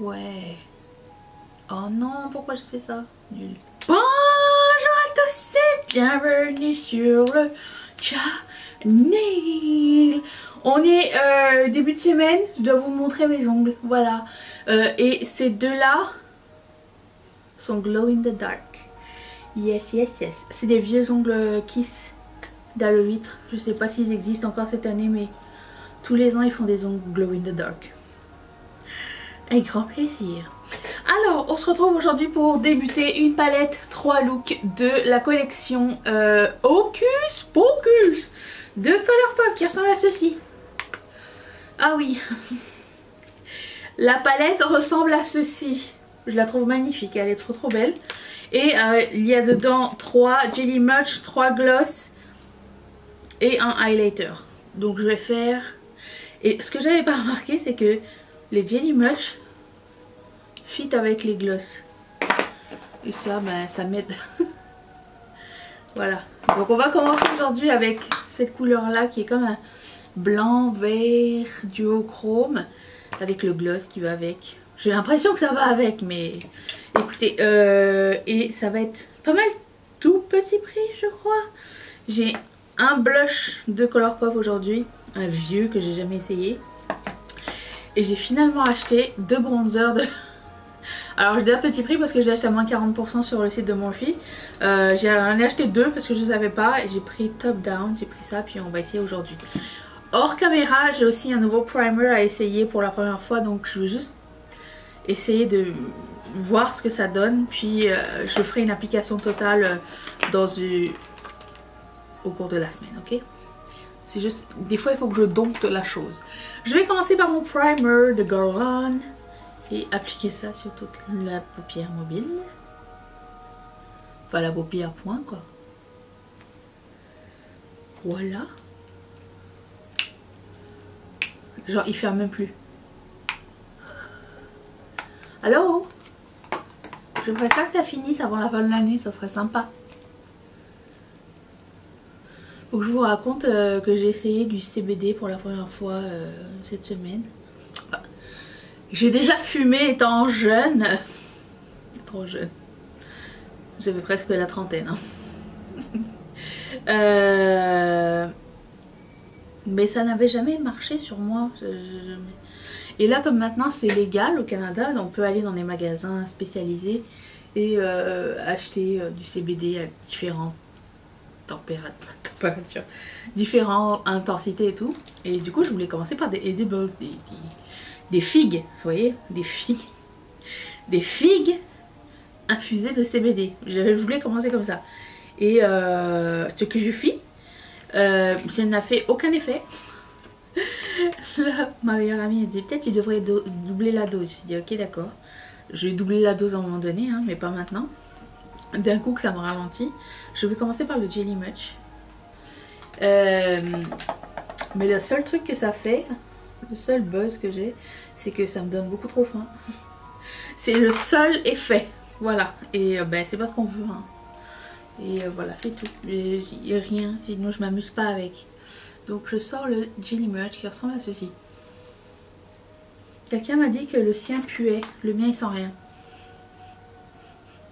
Ouais. Oh non, pourquoi j'ai fait ça? Nul. Bonjour à tous et bienvenue sur le channel. On est début de semaine, je dois vous montrer mes ongles, voilà. Et ces deux-là sont glow in the dark. Yes, yes, yes. C'est des vieux ongles Kiss d'Halloween. Je sais pas s'ils existent encore cette année, mais tous les ans ils font des ongles glow in the dark. Avec grand plaisir. Alors, on se retrouve aujourd'hui pour débuter une palette 3 looks de la collection Hocus Pocus de Colourpop qui ressemble à ceci. Ah oui. La palette ressemble à ceci. Je la trouve magnifique, elle est trop belle. Et il y a dedans 3 Jelly Much, 3 gloss et un highlighter. Donc je vais faire... Et ce que j'avais pas remarqué, c'est que les Jelly Much fit avec les gloss. Et ça, ben, ça m'aide. Voilà. Donc on va commencer aujourd'hui avec cette couleur là qui est comme un blanc, vert, duochrome. Avec le gloss qui va avec. J'ai l'impression que ça va avec, mais écoutez, et ça va être pas mal tout petit prix je crois. J'ai un blush de Colourpop aujourd'hui, un vieux que j'ai jamais essayé. Et j'ai finalement acheté 2 bronzers de... Alors je dis à petit prix parce que je l'ai acheté à moins 40% sur le site de Morphe. J'en ai acheté 2 parce que je ne savais pas et j'ai pris Top Down, j'ai pris ça puis on va essayer aujourd'hui. Hors caméra, j'ai aussi un nouveau primer à essayer pour la première fois, donc je vais juste essayer de voir ce que ça donne, puis je ferai une application totale au cours de la semaine, ok? C'est juste, des fois il faut que je dompte la chose. Je vais commencer par mon primer de Guerlain et appliquer ça sur toute la paupière mobile. Enfin la paupière point quoi. Voilà. Genre il ferme même plus. Allô? Je ferais ça que ça finisse avant la fin de l'année, ça serait sympa. Faut que je vous raconte que j'ai essayé du CBD pour la première fois cette semaine. Enfin, j'ai déjà fumé étant jeune. Trop jeune. J'avais presque la trentaine. Hein. Mais ça n'avait jamais marché sur moi. Et là comme maintenant c'est légal au Canada, on peut aller dans des magasins spécialisés et acheter du CBD à différentes températures, différentes intensités et tout. Et du coup je voulais commencer par des edibles, des figues, vous voyez, des figues infusées de CBD. Je voulais commencer comme ça. Et ce que je fis, ça n'a fait aucun effet. Là, ma meilleure amie elle dit peut-être tu devrais doubler la dose. Je dis ok d'accord. Je vais doubler la dose à un moment donné, hein, mais pas maintenant. D'un coup que ça me ralentit. Je vais commencer par le Jelly Much. Mais le seul truc que ça fait, le seul buzz que j'ai, c'est que ça me donne beaucoup trop faim. C'est le seul effet. Voilà. Et ben c'est pas ce qu'on veut. Hein. Et voilà, c'est tout. Il n'y a rien. Et non, je m'amuse pas avec. Donc je sors le Jelly Much qui ressemble à ceci. Quelqu'un m'a dit que le sien puait. Le mien il sent rien.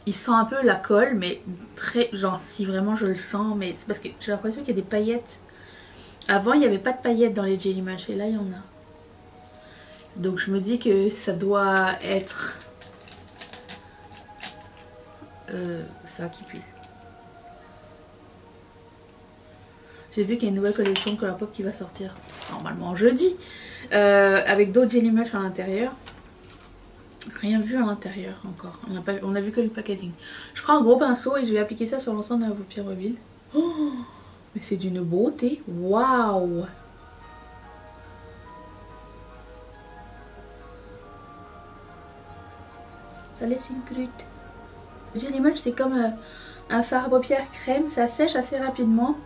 Il sent un peu la colle, mais très... Genre si vraiment je le sens, mais c'est parce que j'ai l'impression qu'il y a des paillettes. Avant il n'y avait pas de paillettes dans les Jelly Much et là il y en a. Donc je me dis que ça doit être... ça qui pue. J'ai vu qu'il y a une nouvelle collection de Colourpop qui va sortir normalement jeudi avec d'autres Jelly Much à l'intérieur. Rien vu à l'intérieur encore. On a vu que le packaging. Je prends un gros pinceau et je vais appliquer ça sur l'ensemble de la paupière mobile. Oh, mais c'est d'une beauté. Waouh! Ça laisse une croûte. Jelly Much c'est comme un fard à paupières crème. Ça sèche assez rapidement.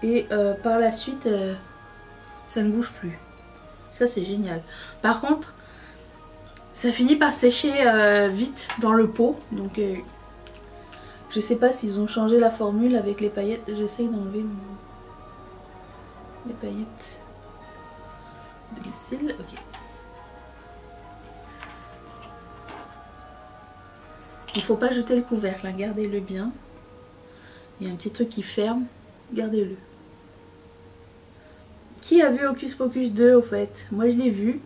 Et par la suite, ça ne bouge plus. Ça c'est génial. Par contre, ça finit par sécher vite dans le pot. Donc je sais pas s'ils ont changé la formule avec les paillettes. J'essaye d'enlever les paillettes de cils. Ok. Il faut pas jeter le couvercle, hein. Gardez-le bien. Il y a un petit truc qui ferme, gardez-le. Qui a vu Hocus Pocus 2 au fait? Moi je l'ai vu.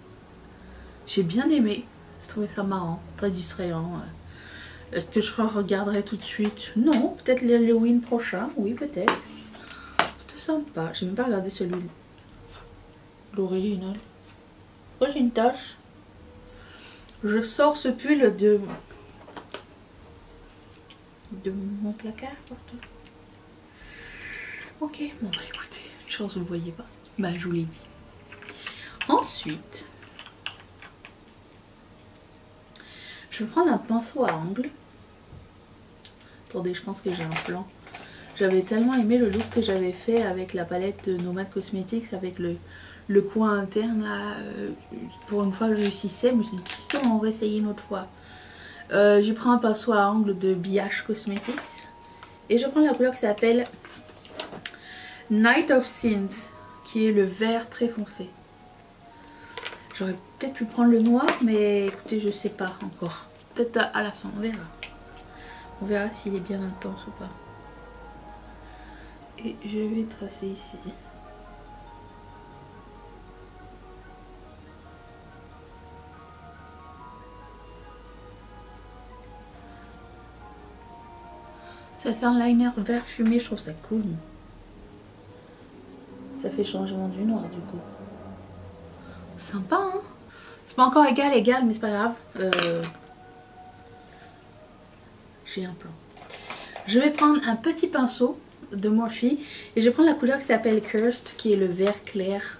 J'ai bien aimé. J'ai trouvé ça marrant, très distrayant. Est-ce que je regarderai tout de suite? Non, peut-être l'Halloween prochain. Oui, peut-être. C'était sympa. J'ai même pas regardé celui-là. L'original. Oh, j'ai une tache. Je sors ce pull de mon placard. Ok, bon bah écoutez, une chance vous ne le voyez pas. Bah je vous l'ai dit. Ensuite, je vais prendre un pinceau à ongles. Attendez, je pense que j'ai un plan. J'avais tellement aimé le look que j'avais fait avec la palette de Nomad Cosmetics, avec le coin interne là. Pour une fois je réussissais, mais je me suis dit, on va essayer une autre fois. Je prends un pinceau à ongles de BH Cosmetics. Et je prends la couleur qui s'appelle Night of Sins, qui est le vert très foncé. J'aurais peut-être pu prendre le noir, mais écoutez, je sais pas encore. Peut-être à la fin, on verra. On verra s'il est bien intense ou pas. Et je vais tracer ici. Ça fait un liner vert fumé, je trouve ça cool. Ça fait changement du noir du coup. Sympa, hein? C'est pas encore égal, mais c'est pas grave. J'ai un plan. Je vais prendre un petit pinceau de Morphe et je vais prendre la couleur qui s'appelle Cursed, qui est le vert clair.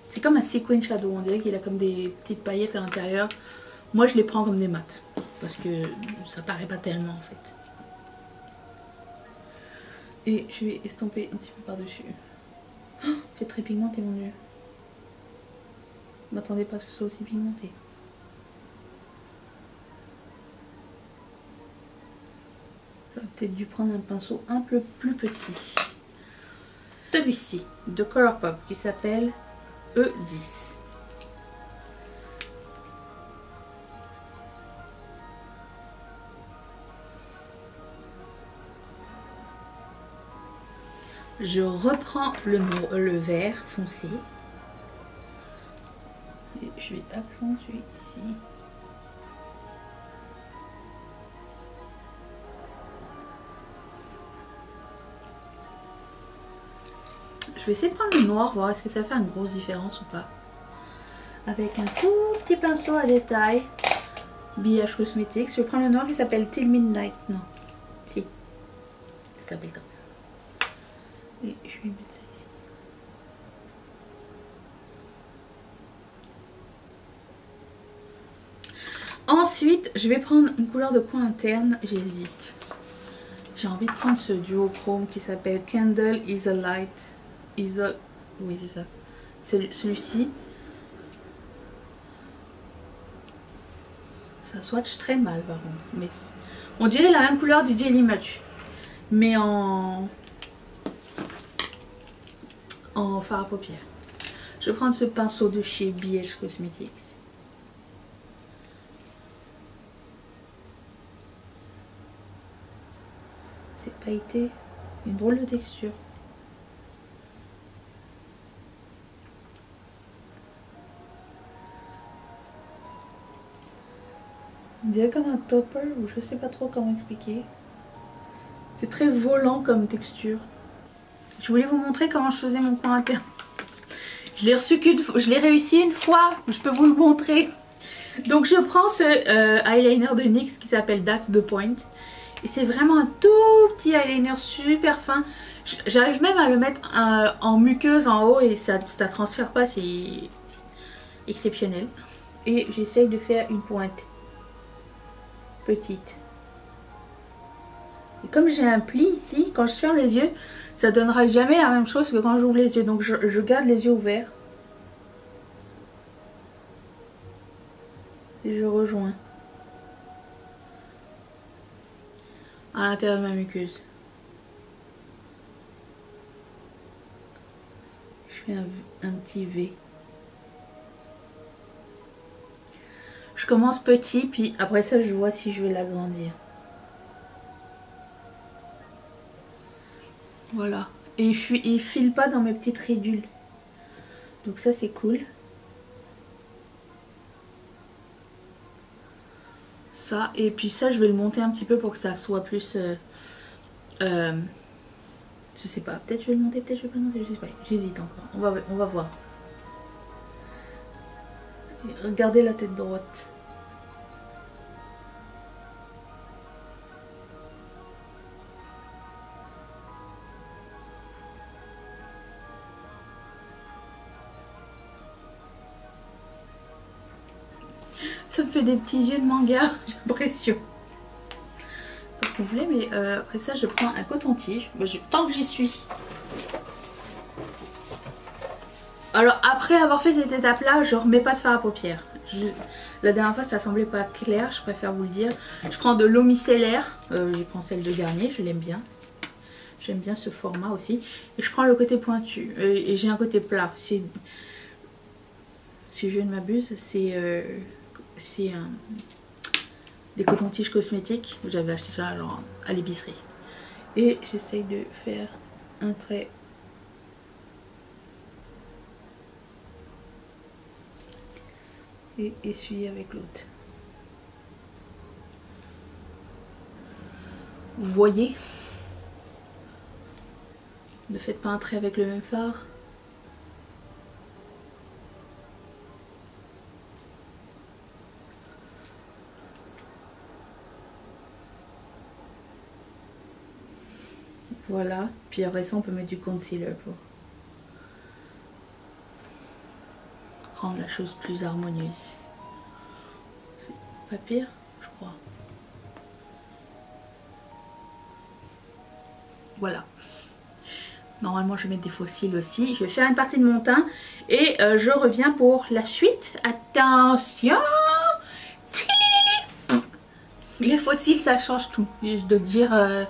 C'est comme un sequin shadow, on dirait qu'il a comme des petites paillettes à l'intérieur. Moi je les prends comme des mats parce que ça paraît pas tellement en fait. Et je vais estomper un petit peu par dessus. Oh, c'est très pigmenté mon dieu. Je m'attendais pas à ce que ce soit aussi pigmenté. J'aurais peut-être dû prendre un pinceau un peu plus petit. Celui-ci de Colourpop qui s'appelle E10. Je reprends le vert foncé. Et je vais accentuer ici. Je vais essayer de prendre le noir, voir est-ce que ça fait une grosse différence ou pas. Avec un tout petit pinceau à détail. BH Cosmetics. Je vais prendre le noir qui s'appelle Till Midnight. Non. Si. Ça s'appelle comme ça. Et je vais mettre ça ici. Ensuite, je vais prendre une couleur de coin interne. J'hésite. J'ai envie de prendre ce duochrome qui s'appelle Candle is a Light. Oui, c'est ça. C'est celui-ci. Ça swatch très mal par contre. Mais on dirait la même couleur du Jelly Match. Mais en fard à paupières. Je vais prendre ce pinceau de chez BH Cosmetics. C'est pailleté. Une drôle de texture. On dirait comme un topper ou je sais pas trop comment expliquer. C'est très volant comme texture. Je voulais vous montrer comment je faisais mon coin interne. Je l'ai réussi une fois. Je peux vous le montrer. Donc je prends ce eyeliner de NYX qui s'appelle That's the Point. Et c'est vraiment un tout petit eyeliner super fin. J'arrive même à le mettre en muqueuse en haut et ça transfère pas. C'est exceptionnel. Et j'essaye de faire une pointe petite. Et comme j'ai un pli ici, quand je ferme les yeux, ça donnera jamais la même chose que quand j'ouvre les yeux. Donc je garde les yeux ouverts. Et je rejoins. À l'intérieur de ma muqueuse. Je fais un petit V. Je commence petit, puis après ça je vois si je vais l'agrandir. Voilà. Et il file pas dans mes petites ridules. Donc ça c'est cool. Ça, et puis ça je vais le monter un petit peu pour que ça soit plus... je sais pas, peut-être je vais le monter, peut-être je vais pas le monter, je sais pas. J'hésite encore, on va voir. Et regardez la tête droite. Ça me fait des petits yeux de manga, j'ai l'impression. Pas ce que vous voulez, mais après ça, je prends un coton-tige. Tant que j'y suis. Alors, après avoir fait cette étape-là, je remets pas de fard à paupières. La dernière fois, ça semblait pas clair, je préfère vous le dire. Je prends de l'eau micellaire. Je prends celle de Garnier, je l'aime bien. J'aime bien ce format aussi. Et je prends le côté pointu. Et j'ai un côté plat. Si je ne m'abuse, c'est des cotons-tiges cosmétiques. J'avais acheté ça alors, à l'épicerie. Et j'essaye de faire un trait. Et essuyer avec l'autre. Vous voyez? Ne faites pas un trait avec le même fard. Voilà. Puis après ça, on peut mettre du concealer pour rendre la chose plus harmonieuse. C'est pas pire, je crois. Voilà. Normalement, je vais mettre des faux cils aussi. Je vais faire une partie de mon teint et je reviens pour la suite. Attention! Les faux cils, ça change tout. Je dois dire,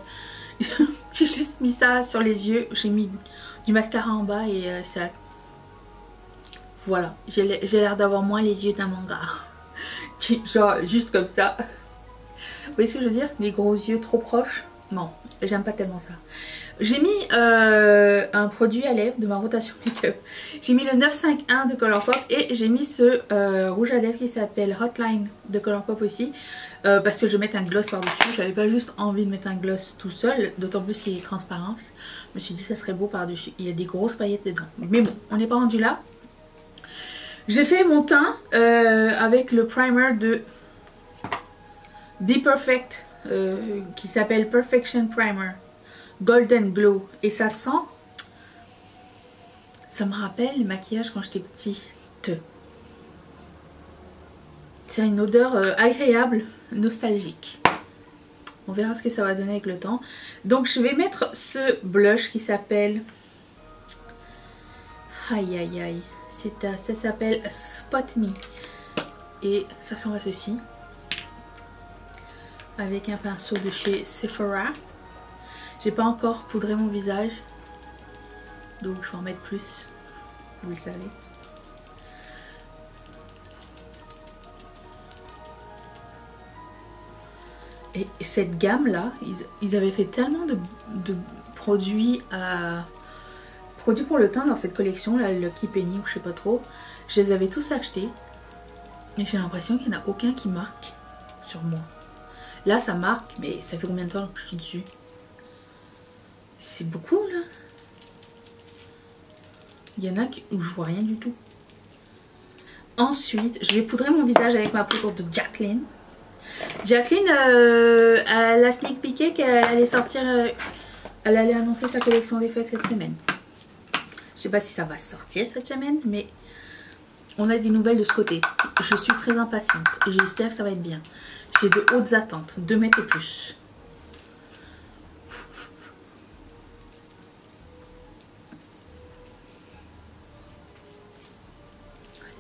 j'ai juste mis ça sur les yeux. J'ai mis du mascara en bas et ça... Voilà, j'ai l'air d'avoir moins les yeux d'un manga. Genre, juste comme ça. Vous voyez ce que je veux dire? Des gros yeux trop proches. Non, j'aime pas tellement ça. J'ai mis un produit à lèvres de ma rotation make-up. J'ai mis le 951 de Colourpop et j'ai mis ce rouge à lèvres qui s'appelle Hotline de Colourpop aussi. Parce que je vais mettre un gloss par-dessus. J'avais pas juste envie de mettre un gloss tout seul, d'autant plus qu'il est transparent. Je me suis dit ça serait beau par-dessus. Il y a des grosses paillettes dedans. Mais bon, on n'est pas rendu là. J'ai fait mon teint avec le primer de Be Perfect qui s'appelle Perfection Primer Golden Glow. Et ça sent... Ça me rappelle les maquillages quand j'étais petite. C'est une odeur agréable, nostalgique. On verra ce que ça va donner avec le temps. Donc je vais mettre ce blush qui s'appelle... Aïe aïe aïe. Ça s'appelle Spot Me. Et ça ressemble à ceci. Avec un pinceau de chez Sephora. J'ai pas encore poudré mon visage. Donc je vais en mettre plus. Vous le savez. Et cette gamme là, ils avaient fait tellement de produits à... Produits pour le teint dans cette collection, là, le Lucky Penny ou je sais pas trop. Je les avais tous achetés. Et j'ai l'impression qu'il n'y en a aucun qui marque sur moi. Là ça marque, mais ça fait combien de temps que je suis dessus? C'est beaucoup là. Il y en a où je vois rien du tout. Ensuite, je vais poudrer mon visage avec ma poudre de Jaclyn. Jaclyn, elle a sneak peeké qu'elle allait sortir, elle allait annoncer sa collection des fêtes cette semaine. Je sais pas si ça va sortir cette semaine, mais on a des nouvelles de ce côté. Je suis très impatiente et j'espère que ça va être bien. J'ai de hautes attentes, 2 mètres et plus.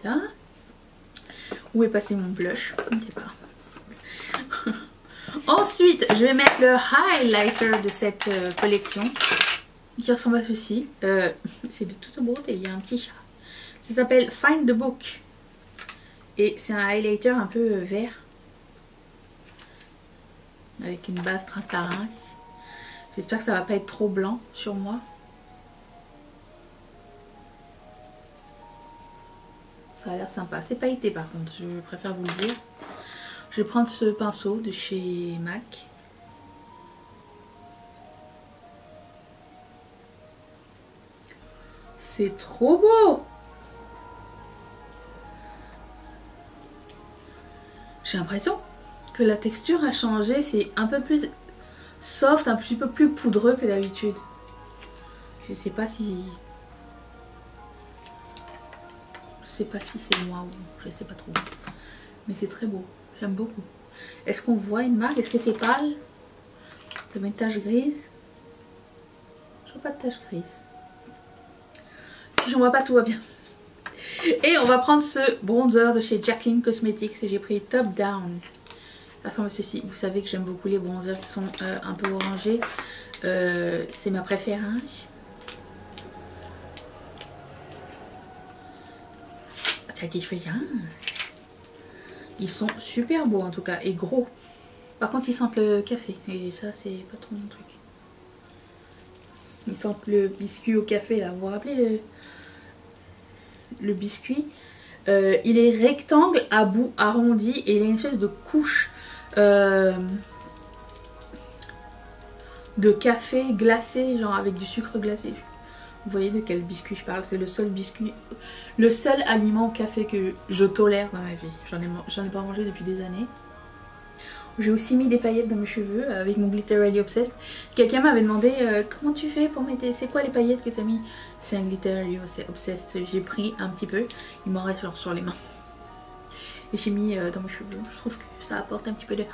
Voilà. Où est passé mon blush? Je ne sais pas. Ensuite, je vais mettre le highlighter de cette collection. Qui ressemble à ceci. C'est de toute beauté, il y a un petit chat. Ça s'appelle Find the Book. Et c'est un highlighter un peu vert. Avec une base transparente. J'espère que ça va pas être trop blanc sur moi. Ça a l'air sympa. C'est pailleté par contre, je préfère vous le dire. Je vais prendre ce pinceau de chez MAC. C'est trop beau! J'ai l'impression que la texture a changé. C'est un peu plus soft, un petit peu plus poudreux que d'habitude. Je sais pas si... Je sais pas si c'est moi ou... Je sais pas trop. Mais c'est très beau. J'aime beaucoup. Est-ce qu'on voit une marque? Est-ce que c'est pâle? Ça met une tache grise? Je vois pas de tache grise. Si j'en vois pas, tout va bien. Et on va prendre ce bronzer de chez Jaclyn Cosmetics. Et j'ai pris Top Down. La forme ceci. Vous savez que j'aime beaucoup les bronzers qui sont un peu orangés. C'est ma préférée. Ça qui fait bien. Ils sont super beaux en tout cas et gros. Par contre ils sentent le café et ça c'est pas trop mon truc. Ils sentent le biscuit au café là. Vous vous rappelez le biscuit? Il est rectangle à bout arrondi et il a une espèce de couche de café glacé, genre avec du sucre glacé. Vous voyez de quel biscuit je parle? C'est le seul biscuit, le seul aliment au café que je tolère dans ma vie. J'en ai pas mangé depuis des années. J'ai aussi mis des paillettes dans mes cheveux avec mon Glitterally Obsessed. Quelqu'un m'avait demandé comment tu fais pour mettre... C'est quoi les paillettes que tu as mis? C'est un Glitterally Obsessed. J'ai pris un petit peu. Il m'en reste genre sur les mains. Et j'ai mis dans mes cheveux. Je trouve que ça apporte un petit peu de...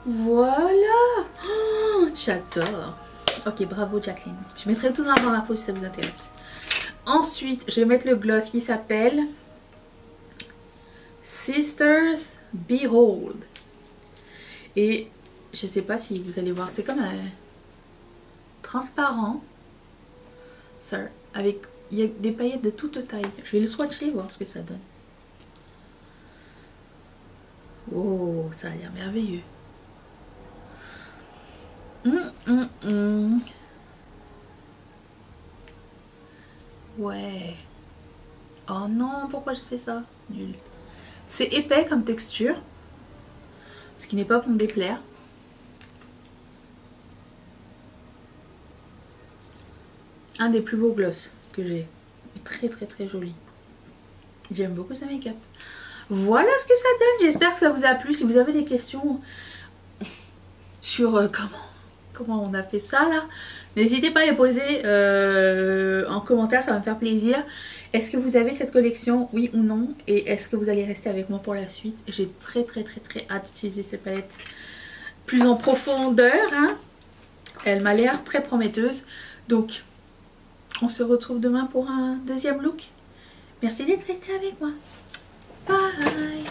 Voilà. Oh, j'adore. Ok, bravo Jaclyn. Je mettrai tout dans la barre d'infos si ça vous intéresse. Ensuite, je vais mettre le gloss qui s'appelle Sisters Behold. Et je sais pas si vous allez voir, c'est comme un transparent. Ça, avec, il y a des paillettes de toute taille. Je vais le swatcher, voir ce que ça donne. Oh, ça a l'air merveilleux. Ouais. Oh non, pourquoi j'ai fait ça? Nul. C'est épais comme texture, ce qui n'est pas pour me déplaire. Un des plus beaux gloss que j'ai. Très très très joli. J'aime beaucoup ce make-up. Voilà ce que ça donne. J'espère que ça vous a plu. Si vous avez des questions sur comment on a fait ça là, n'hésitez pas à les poser en commentaire, ça va me faire plaisir. Est-ce que vous avez cette collection, oui ou non? Et est-ce que vous allez rester avec moi pour la suite? J'ai très hâte d'utiliser cette palette plus en profondeur, hein. Elle m'a l'air très prometteuse. Donc on se retrouve demain pour un deuxième look. Merci d'être resté avec moi. Bye.